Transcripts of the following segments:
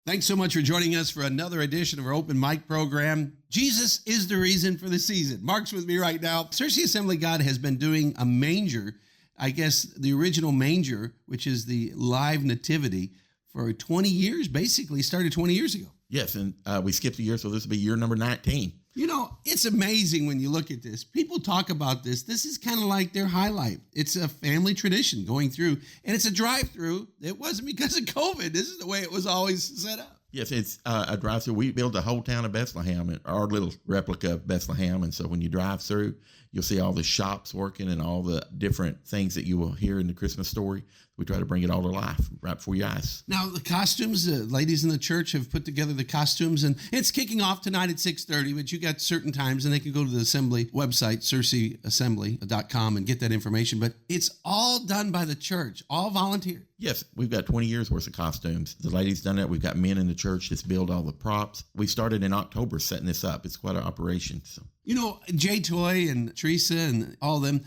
Thanks so much for joining us for another edition of our open mic program. Jesus is the reason for the season. Mark's with me right now. Searcy Assembly God has been doing a manger, I guess the original manger, which is the live nativity, for 20 years, basically started 20 years ago. Yes, and we skipped a year, so this will be year number 19. You know, it's amazing when you look at this. People talk about this. This is kind of like their highlight. It's a family tradition going through, and it's a drive-through. It wasn't because of COVID. This is the way it was always set up. Yes, it's a drive-through. We built the whole town of Bethlehem, our little replica of Bethlehem, and so when you drive through, you'll see all the shops working and all the different things that you will hear in the Christmas story. We try to bring it all to life right before your eyes. Now, the costumes, the ladies in the church have put together the costumes, and it's kicking off tonight at 6:30, but you got certain times, and they can go to the assembly website, searcyassembly.com, and get that information. But it's all done by the church, all volunteer. Yes, we've got 20 years worth of costumes. The ladies done that. We've got men in the church that's build all the props. We started in October setting this up. It's quite an operation. So. You know, Jay Toy and Teresa and all of them,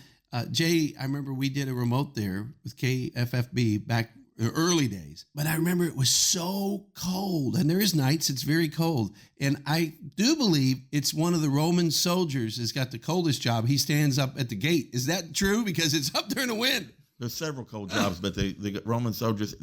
Jay, I remember we did a remote there with KFFB back in the early days, but I remember it was so cold, and there is nights it's very cold, and I do believe it's one of the Roman soldiers has got the coldest job. He stands up at the gate. Is that true? Because it's up there in the wind. There's several cold jobs, but the Roman soldiers,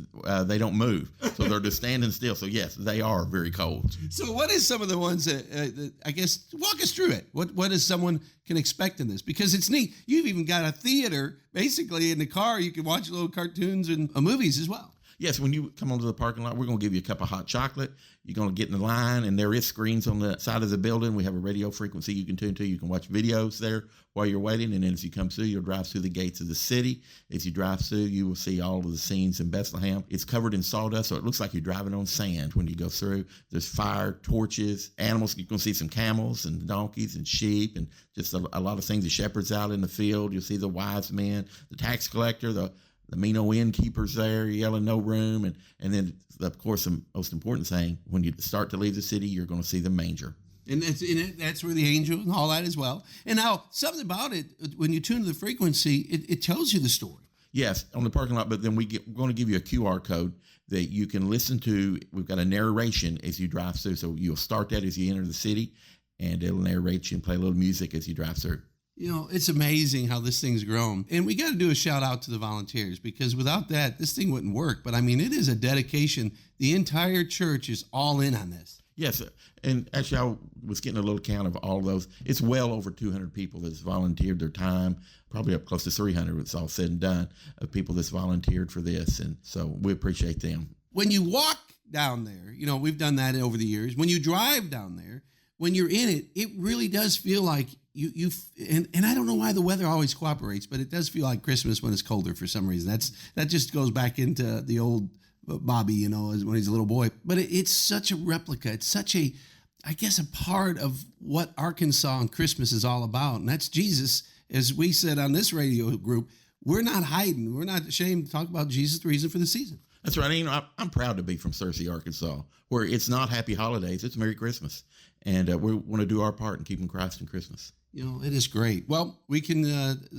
they don't move, so they're just standing still. So yes, they are very cold. So what is some of the ones that I guess, walk us through it. What is someone can expect in this? Because it's neat. You've even got a theater, basically in the car. You can watch little cartoons and movies as well. Yes, when you come onto the parking lot, we're going to give you a cup of hot chocolate. You're going to get in the line, and there is screens on the side of the building. We have a radio frequency you can tune to. You can watch videos there while you're waiting, and then as you come through, you'll drive through the gates of the city. As you drive through, you will see all of the scenes in Bethlehem. It's covered in sawdust, so it looks like you're driving on sand when you go through. There's fire, torches, animals. You're going to see some camels and donkeys and sheep and just a lot of things. The shepherds out in the field. You'll see the wise men, the tax collector, the Mino innkeepers there yelling no room. And then, of course, the most important thing, when you start to leave the city, you're going to see the manger. And that's where the angel and all that as well. And now, something about it, when you tune to the frequency, it tells you the story. Yes, on the parking lot, but then we're going to give you a QR code that you can listen to. We've got a narration as you drive through. So you'll start that as you enter the city, and it'll narrate you and play a little music as you drive through. You know, it's amazing how this thing's grown. And we got to do a shout out to the volunteers, because without that, this thing wouldn't work. But I mean, it is a dedication. The entire church is all in on this. Yes. And actually, I was getting a little count of all of those. It's well over 200 people that's volunteered their time, probably up close to 300 when it's all said and done, of people that's volunteered for this. And so we appreciate them. When you walk down there, you know, we've done that over the years. When you drive down there, when you're in it, it really does feel like and I don't know why the weather always cooperates, but it does feel like Christmas when it's colder for some reason. That just goes back into the old Bobby, you know, when he's a little boy. But it's such a replica. It's such a, I guess, a part of what Arkansas and Christmas is all about. And that's Jesus. As we said on this radio group, we're not hiding. We're not ashamed to talk about Jesus, the reason for the season. That's right. You know, I'm proud to be from Searcy, Arkansas, where it's not Happy Holidays, it's Merry Christmas. And we want to do our part in keeping Christ in Christmas. You know, it is great. Well, we can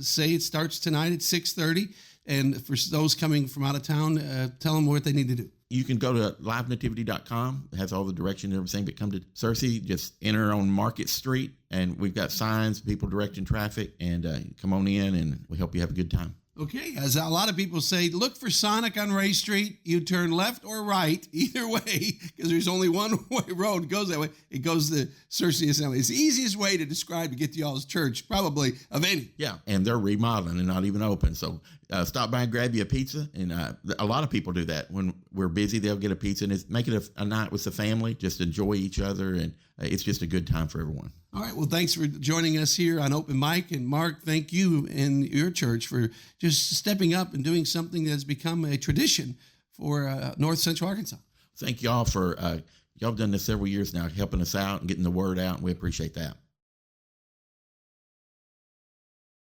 say it starts tonight at 6:30. And for those coming from out of town, tell them what they need to do. You can go to livenativity.com. It has all the direction and everything. But come to Searcy, just enter on Market Street. And we've got signs, people directing traffic. And come on in, and we hope you have a good time. Okay, as a lot of people say, look for Sonic on Ray Street. You turn left or right, either way, because there's only one way road goes that way. It goes to Searcy Assembly. It's the easiest way to describe to get to y'all's church, probably, of any. Yeah, and they're remodeling and not even open. So stop by and grab you a pizza. And a lot of people do that. When we're busy, they'll get a pizza. And make it a night with the family. Just enjoy each other. And it's just a good time for everyone. All right. Well, thanks for joining us here on Open Mic. And Mark, thank you and your church for just stepping up and doing something that's become a tradition for North Central Arkansas. Thank y'all for, y'all have done this several years now, helping us out and getting the word out. And we appreciate that.